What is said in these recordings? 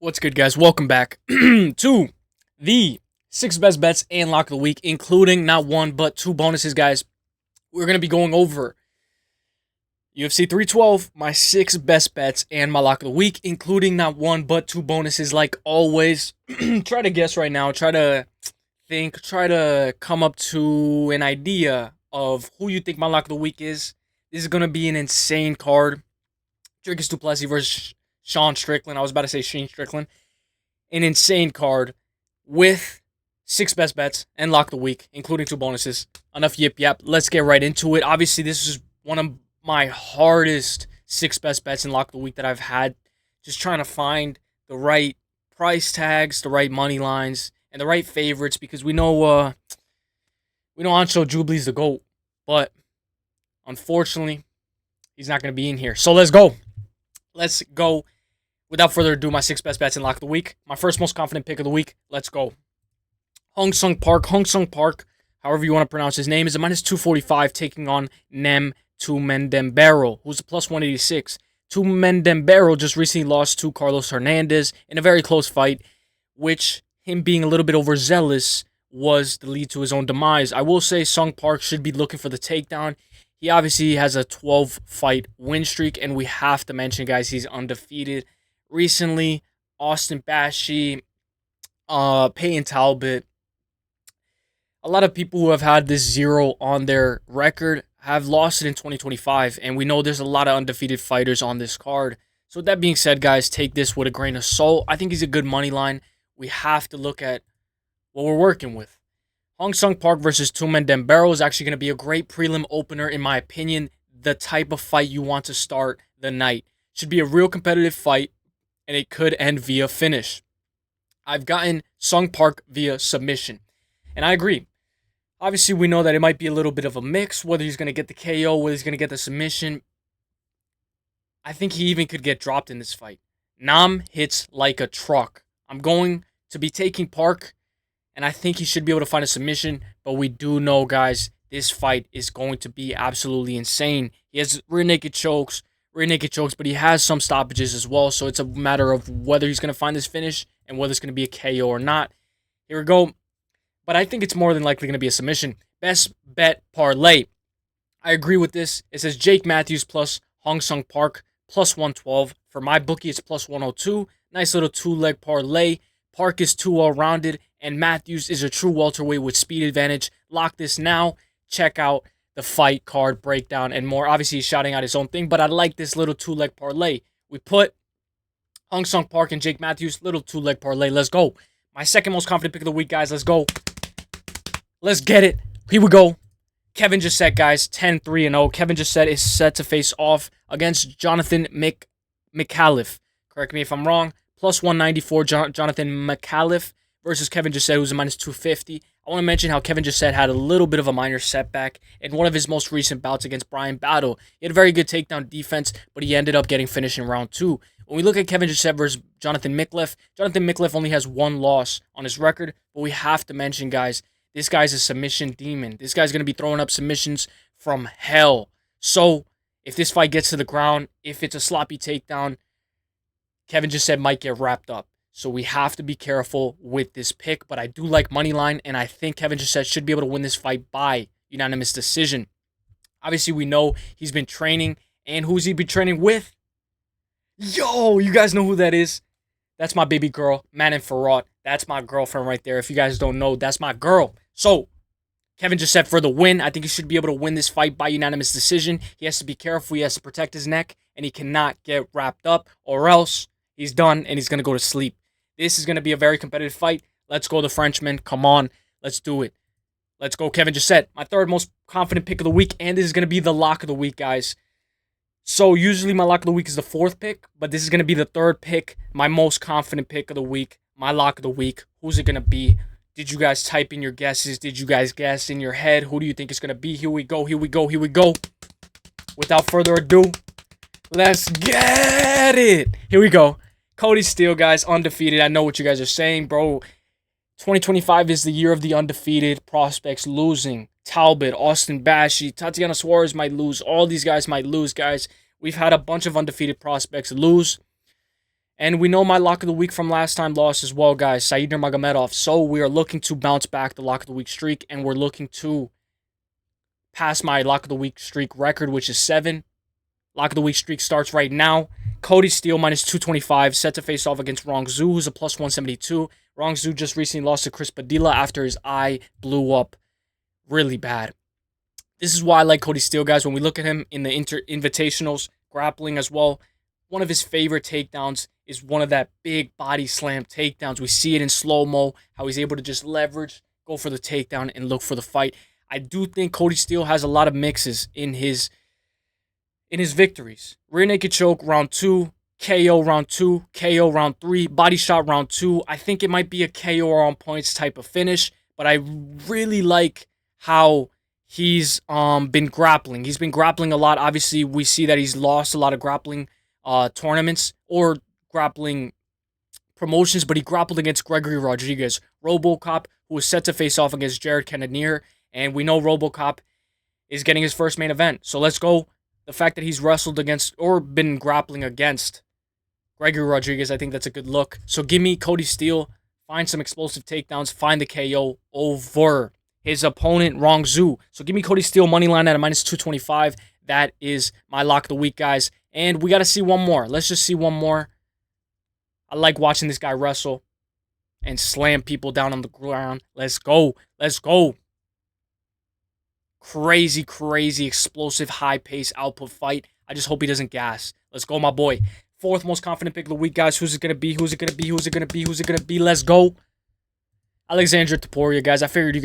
What's good, guys? Welcome back to the 6 best bets and lock of the week, including not one, but two bonuses, guys. We're going to be going over UFC 312, my 6 best bets, and my lock of the week, including not one, but two bonuses, like always. Try to guess right now. Try to think. Try to come up to an idea of who you think my lock of the week is. This is going to be an insane card. Dricus du Plessis versus Sean Strickland. I was about to say Shane Strickland. An insane card with 6 best bets and lock of the week, including two bonuses. Enough yip yap. Let's get right into it. Obviously, this is one of my hardest 6 best bets and lock of the week that I've had. Just trying to find the right price tags, the right money lines, and the right favorites, because we know Ancho Jubilee's the GOAT, but unfortunately, he's not going to be in here. So let's go. Let's go. Without further ado, my 6 best bets and lock of the week. My first most confident pick of the week. Let's go. Hong Sung Park, however you want to pronounce his name, is a minus 245 taking on Nem Tumendembero, who's a plus 186. Tumendembero just recently lost to Carlos Hernandez in a very close fight, which him being a little bit overzealous was the lead to his own demise. I will say Sung Park should be looking for the takedown. He obviously has a 12-fight win streak, and we have to mention, guys, he's undefeated. Recently, Austin Bashi, Peyton Talbot, a lot of people who have had this 0 on their record have lost it in 2025, and we know there's a lot of undefeated fighters on this card. So with that being said, guys, take this with a grain of salt. I think he's a good money line. We have to look at what we're working with. Hong Sung Park versus Tumendembero is actually going to be a great prelim opener, in my opinion. The type of fight you want to start the night. Should be a real competitive fight, and it could end via finish. I've gotten Sung Park via submission, and I agree. Obviously, we know that it might be a little bit of a mix, whether he's going to get the KO, whether he's going to get the submission. I think he even could get dropped in this fight. Nam hits like a truck. I'm going to be taking Park, and I think he should be able to find a submission, but we do know, guys, this fight is going to be absolutely insane. He has rear naked chokes, but he has some stoppages as well, so it's a matter of whether he's going to find this finish and whether it's going to be a KO or not. Here we go. But I think it's more than likely going to be a submission. Best bet parlay. I agree with this. It says Jake Matthews plus Hong Sung Park plus 112. For my bookie, it's plus 102. Nice little two-leg parlay. Park is too well-rounded, and Matthews is a true welterweight with speed advantage. Lock this now. Check out the fight card breakdown and more. Obviously, he's shouting out his own thing, but I like this little two-leg parlay. We put Hong Sung Park and Jake Matthews, little two-leg parlay. Let's go. My second most confident pick of the week, guys. Let's go. Let's get it. Here we go. Kevin Gisette, guys, 10-3-0. Kevin Gisette is set to face off against Jonathan McAuliffe. Correct me if I'm wrong. Plus 194, Jonathan McAuliffe versus Kevin Gisette, who's a minus 250. I want to mention how Kevin Gisette had a little bit of a minor setback in one of his most recent bouts against Brian Battle. He had a very good takedown defense, but he ended up getting finished in round 2. When we look at Kevin Gisette versus Jonathan McAuliffe only has one loss on his record, but we have to mention, guys, this guy's a submission demon. This guy's going to be throwing up submissions from hell. So, if this fight gets to the ground, if it's a sloppy takedown, Kevin Gisette might get wrapped up. So we have to be careful with this pick, but I do like moneyline, and I think Kevin Gisette should be able to win this fight by unanimous decision. Obviously, we know he's been training, and who's he been training with? Yo, you guys know who that is? That's my baby girl, Manon Farad. That's my girlfriend right there. If you guys don't know, that's my girl. So, Kevin Gisette for the win. I think he should be able to win this fight by unanimous decision. He has to be careful. He has to protect his neck, and he cannot get wrapped up, or else he's done, and he's going to go to sleep. This is going to be a very competitive fight. Let's go, the Frenchman. Come on. Let's do it. Let's go, Kevin Gisette. My third most confident pick of the week, and this is going to be the lock of the week, guys. So, usually my lock of the week is the 4th pick, but this is going to be the 3rd pick, my most confident pick of the week, my lock of the week. Who's it going to be? Did you guys type in your guesses? Did you guys guess in your head? Who do you think it's going to be? Here we go, here we go, here we go. Without further ado, let's get it. Here we go. Cody Steele, guys, undefeated. I know what you guys are saying, bro. 2025 is the year of the undefeated prospects losing. Talbot, Austin Bashi, Tatiana Suarez might lose. All these guys might lose, guys. We've had a bunch of undefeated prospects lose. And we know my lock of the week from last time lost as well, guys. Said Nurmagomedov. So we are looking to bounce back the lock of the week streak, and we're looking to pass my lock of the week streak record, which is 7. Lock of the week streak starts right now. Cody Steele minus 225, set to face off against Rong Zhu, who's a plus 172. Rong Zhu just recently lost to Chris Padilla after his eye blew up really bad. This is why I like Cody Steele, guys. When we look at him in the invitationals, grappling as well, one of his favorite takedowns is one of that big body slam takedowns. We see it in slow-mo, how he's able to just leverage, go for the takedown, and look for the fight. I do think Cody Steele has a lot of mixes in his victories. Rear naked choke, round 2. KO round 2. KO round 3. Body shot round 2. I think it might be a KO or on points type of finish, but I really like how he's been grappling. He's been grappling a lot. Obviously, we see that he's lost a lot of grappling tournaments or grappling promotions, but he grappled against Gregory Rodriguez, RoboCop, who was set to face off against Jared Cannonier, and we know RoboCop is getting his first main event. So let's go. The fact that he's wrestled against or been grappling against Gregory Rodriguez, I think that's a good look. So give me Cody Steele, find some explosive takedowns, find the KO over his opponent, Rong Zhu. So give me Cody Steele money line at a minus 225. That is my lock of the week, guys. And we got to see one more. Let's just see one more. I like watching this guy wrestle and slam people down on the ground. Let's go. Let's go. Crazy, crazy, explosive, high-pace output fight. I just hope he doesn't gas. Let's go, my boy. 4th most confident pick of the week, guys. Who's it going to be? Who's it going to be? Who's it going to be? Who's it going to be? Let's go. Alexandra Topuria, guys. I figured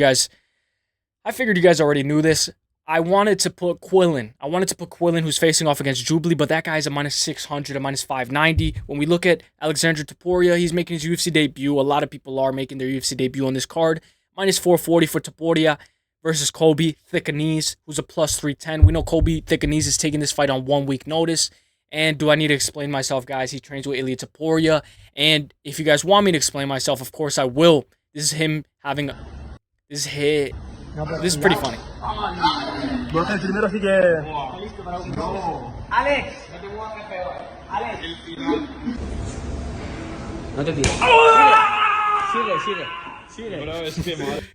you guys already knew this. I wanted to put Quillen, who's facing off against Jubilee, but that guy's a minus 600, a minus 590. When we look at Alexandra Topuria, he's making his UFC debut. A lot of people are making their UFC debut on this card. Minus 440 for Topuria versus Colby Thicknesse, who's a plus 310. We know Colby Thicknesse is taking this fight on 1 week notice. And do I need to explain myself, guys? He trains with Ilia Topuria. And if you guys want me to explain myself, of course I will. This is him having a... This is pretty funny.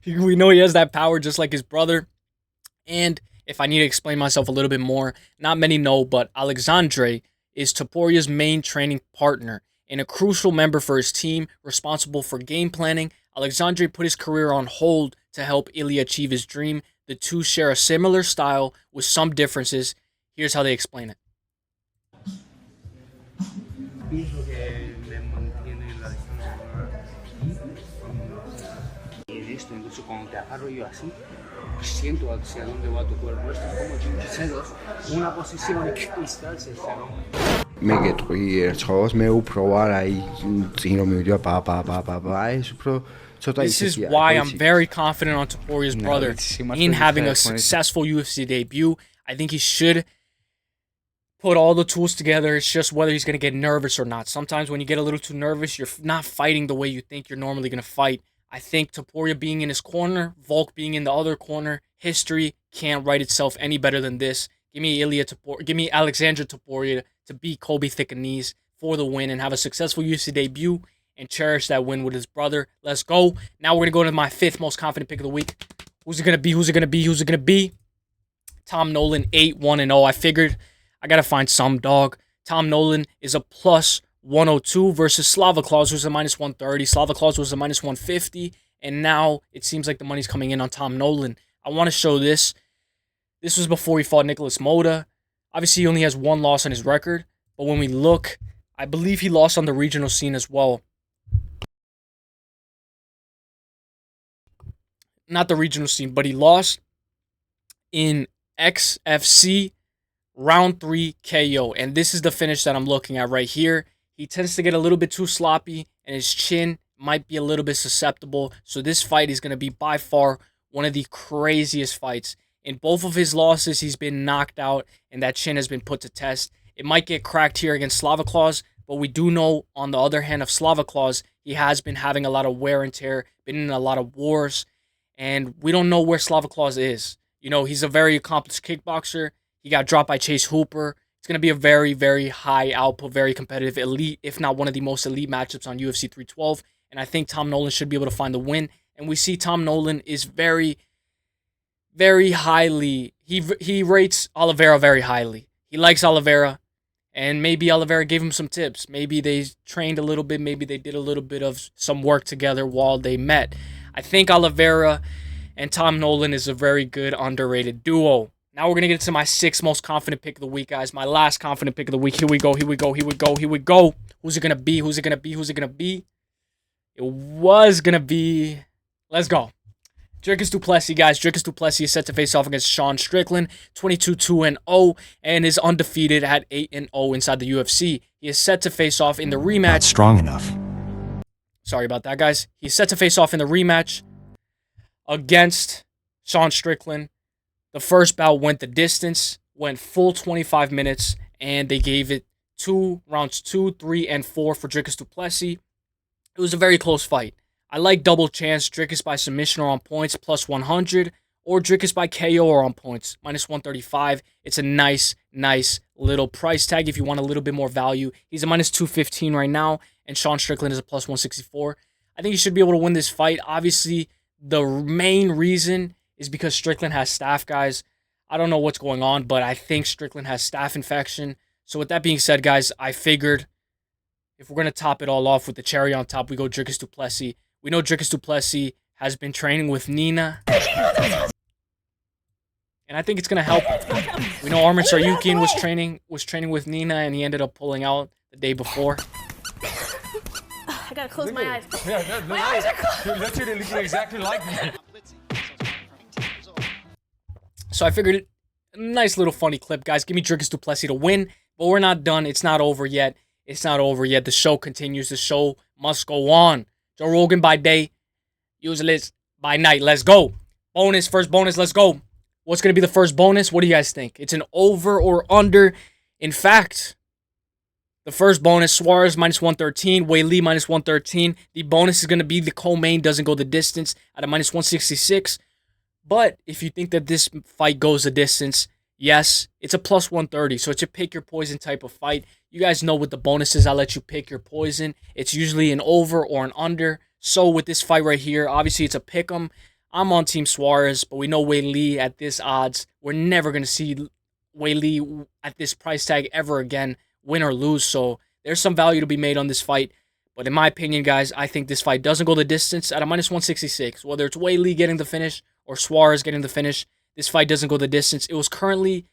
We know he has that power just like his brother. And if I need to explain myself a little bit more, not many know, but Alexandre is Topuria's main training partner and a crucial member for his team, responsible for game planning. Alexandre put his career on hold to help Ilia achieve his dream. The two share a similar style with some differences. Here's how they explain it. Esto, incluso cuando te agarro yo así, siento hacia dónde va tu cuerpo. Esto es como chinchesedos, una posición que cristals es მეგეტყვი ერთხელს მე უფრო ვარ აი წინ რომ მივიდია პა ეს უფრო This is why I'm very confident on Topuria's brother in having a successful UFC debut. I think he should put all the tools together. It's just whether he's going to get nervous or not. Sometimes when you get a little too nervous, you're not fighting the way you think you're normally going to fight. I think Topuria being in his corner, Volk being in the other corner, history can't write itself any better than this. Give me Alexandra Topuria to beat Colby Thicknesse for the win and have a successful UFC debut and cherish that win with his brother. Let's go. Now we're going to go to my 5th most confident pick of the week. Who's it going to be? Who's it going to be? Who's it going to be? Tom Nolan, 8-1-0. I figured I got to find some dog. Tom Nolan is a plus 102 versus Slava Claus, who's a minus 130. Slava Claus was a minus 150. And now it seems like the money's coming in on Tom Nolan. I want to show this. This was before he fought Nicholas Moda. Obviously, he only has 1 loss on his record. But when we look, I believe he lost on the regional scene as well. Not the regional scene, but he lost in XFC round 3 KO. And this is the finish that I'm looking at right here. He tends to get a little bit too sloppy, and his chin might be a little bit susceptible. So this fight is going to be by far one of the craziest fights. In both of his losses, he's been knocked out, and that chin has been put to test. It might get cracked here against Slava Claus, but we do know, on the other hand of Slava Claus, he has been having a lot of wear and tear, been in a lot of wars, and we don't know where Slava Claus is. You know, he's a very accomplished kickboxer. He got dropped by Chase Hooper. It's going to be a very, very high output, very competitive, elite, if not one of the most elite matchups on UFC 312. And I think Tom Nolan should be able to find the win. And we see Tom Nolan is very, very highly, he rates Oliveira very highly. He likes Oliveira, and maybe Oliveira gave him some tips. Maybe they trained a little bit. Maybe they did a little bit of some work together while they met. I think Oliveira and Tom Nolan is a very good, underrated duo. Now we're going to get into my 6th most confident pick of the week, guys. My last confident pick of the week. Here we go, here we go, here we go, here we go. Who's it going to be? Who's it going to be? Who's it going to be? It was going to be... Let's go. Dricus du Plessis, guys. Dricus du Plessis is set to face off against Sean Strickland, 22-2-0, and is undefeated at 8-0 inside the UFC. He is set to face off in the rematch. Not strong enough. Sorry about that, guys. He's set to face off in the rematch against Sean Strickland. The first bout went the distance, went full 25 minutes, and they gave it rounds 2, 3, and 4 for Dricus du Plessis. It was a very close fight. I like double chance, Dricus by submission or on points, plus 100, or Dricus by KO or on points, minus 135. It's a nice little price tag if you want a little bit more value. He's a minus 215 right now, and Sean Strickland is a plus 164. I think he should be able to win this fight. Obviously, the main reason is because Strickland has staph, guys. I don't know what's going on, but I think Strickland has staph infection. So with that being said, guys, I figured if we're going to top it all off with the cherry on top, we go Dricus du Plessis. We know Dricus du Plessis has been training with Nina. And I think it's going to help. We know Arman Tsarukyan was training with Nina, and he ended up pulling out the day before. I gotta close my eyes. Yeah, my eyes are closed. Literally looking exactly like me. So I figured, a nice little funny clip, guys. Give me Dricus du Plessis to win, but we're not done. It's not over yet. It's not over yet. The show continues. The show must go on. Joe Rogan by day, Uselyis by night. Let's go. Bonus, first bonus, let's go. What's going to be the first bonus? What do you guys think? It's an over or under. In fact, the first bonus, Suarez minus 113, Weili minus 113. The bonus is going to be the co-main doesn't go the distance at a minus 166. But if you think that this fight goes the distance, yes, it's a plus 130. So it's a pick your poison type of fight. You guys know with the bonuses, I'll let you pick your poison. It's usually an over or an under. So with this fight right here, obviously it's a pick 'em. I'm on Team Suarez, but we know Weili at this odds. We're never going to see Weili at this price tag ever again, win or lose. So there's some value to be made on this fight. But in my opinion, guys, I think this fight doesn't go the distance at a minus 166. Whether it's Weili getting the finish or Suarez getting the finish, this fight doesn't go the distance. It was currently,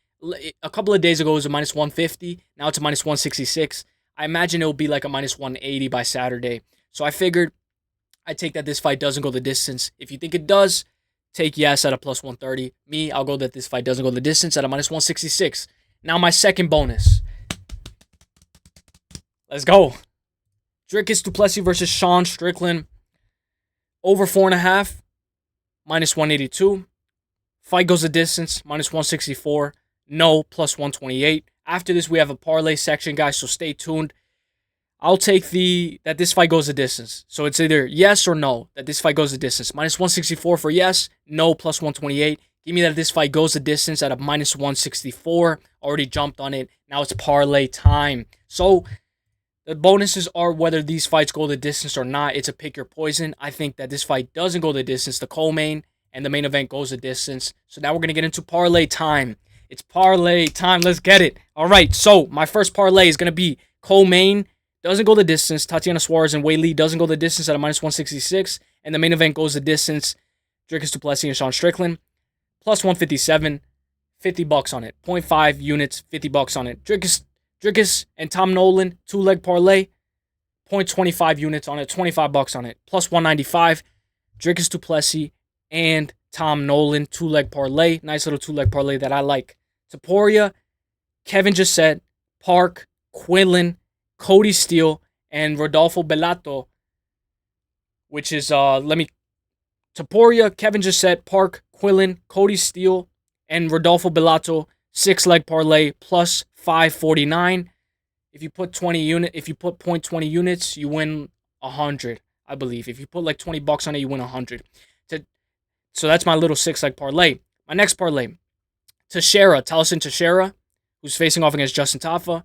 a couple of days ago, it was a minus 150. Now it's a minus 166. I imagine it will be like a minus 180 by Saturday. So I figured I'd take that this fight doesn't go the distance. If you think it does, take yes at a plus 130. Me, I'll go that this fight doesn't go the distance at a minus 166. Now my second bonus. Let's go. Dricus du Plessis versus Sean Strickland. Over 4.5. Minus 182. Fight goes the distance. Minus 164. No, plus 128. After this, we have a parlay section, guys, so stay tuned. I'll take that this fight goes the distance. So it's either yes or no that this fight goes the distance. Minus 164 for yes. No, plus 128. Give me that this fight goes the distance at a minus 164. Already jumped on it. Now it's parlay time. So the bonuses are whether these fights go the distance or not. It's a pick your poison. I think that this fight doesn't go the distance. The co-main and the main event goes the distance. So now we're going to get into parlay time. It's parlay time. Let's get it. All right. So my first parlay is going to be co-main. Doesn't go the distance. Tatiana Suarez and Weili doesn't go the distance at a minus 166. And the main event goes the distance. Dricus du Plessis and Sean Strickland. Plus 157. $50 on it. 0.5 units. $50 on it. Dricus and Tom Nolan. 2-leg parlay. 0.25 units on it. $25 on it. Plus 195. Dricus du Plessis and Tom Nolan. 2-leg parlay. Nice little 2-leg parlay that I like. Topuria. Kevin just said. Park. Quinlan. Cody Steele and Rodolfo Bellato, which is, Topuria, Kevin just said, Park, Quillen, Cody Steele, and Rodolfo Bellato, 6-leg parlay, plus 549. If you put 0.20 units, you win 100, I believe. If you put like $20 on it, you win 100. So that's my little 6-leg parlay. My next parlay, Taliesin Teixeira, who's facing off against Justin Tafa.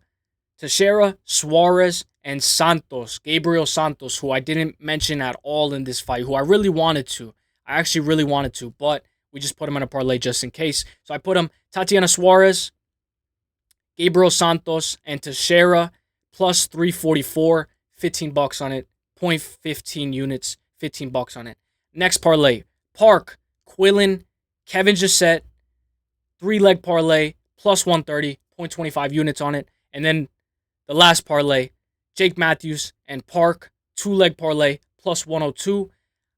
Teixeira, Suarez, and Santos. Gabriel Santos, who I didn't mention at all in this fight, who I really wanted to. I actually really wanted to, but we just put him in a parlay just in case. So I put him Tatiana Suarez, Gabriel Santos, and Teixeira plus 344, $15 on it. 0.15 units, $15 on it. Next parlay, Park, Quillen, Kevin Gisette, 3-leg parlay, plus 130, 0.25 units on it. And then the last parlay, Jake Matthews and Park, 2-leg parlay, plus 102.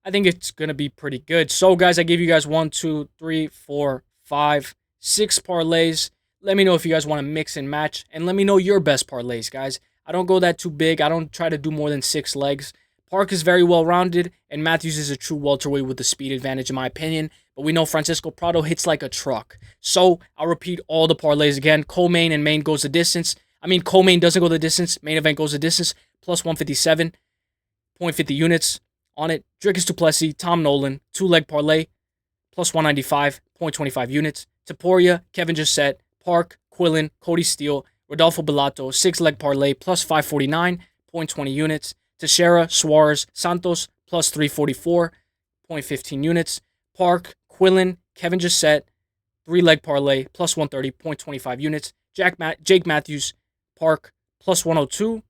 I think it's going to be pretty good. So, guys, I gave you guys 1, 2, 3, 4, 5, 6 parlays. Let me know if you guys want to mix and match. And let me know your best parlays, guys. I don't go that too big. I don't try to do more than 6 legs. Park is very well-rounded, and Matthews is a true welterweight with the speed advantage, in my opinion. But we know Francisco Prado hits like a truck. So, I'll repeat all the parlays again. Co-main and main goes the distance. Co-main doesn't go the distance. Main event goes the distance. Plus 157. 0.50 units on it. Dricus to Plessis, Tom Nolan, 2-leg parlay. Plus 195. 0.25 units. Topuria, Kevin Gisette, Park, Quillen, Cody Steele, Rodolfo Bellato, 6-leg parlay. Plus 549. 0.20 units. Teixeira, Suarez, Santos, plus 344. 0.15 units. Park, Quillen, Kevin Gisette, 3-leg parlay. Plus 130. 0.25 units. Jake Matthews, Park, plus 102,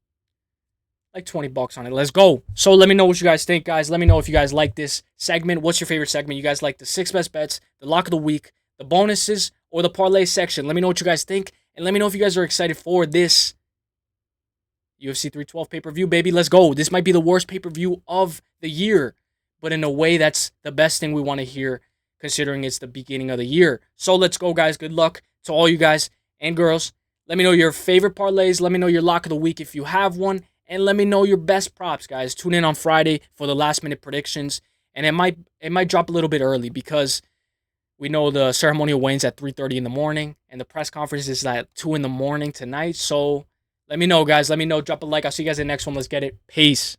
like $20 on it. Let's go. So let me know what you guys think, guys. Let me know if you guys like this segment. What's your favorite segment? You guys like the 6 best bets, the lock of the week, the bonuses, or the parlay section? Let me know what you guys think, and let me know if you guys are excited for this UFC 312 pay-per-view, baby. Let's go. This might be the worst pay-per-view of the year, but in a way, that's the best thing we want to hear, considering it's the beginning of the year. So let's go, guys. Good luck to all you guys and girls. Let me know your favorite parlays. Let me know your lock of the week if you have one. And let me know your best props, guys. Tune in on Friday for the last-minute predictions. And it might drop a little bit early because we know the ceremonial weigh-in's at 3:30 in the morning. And the press conference is at 2 in the morning tonight. So let me know, guys. Let me know. Drop a like. I'll see you guys in the next one. Let's get it. Peace.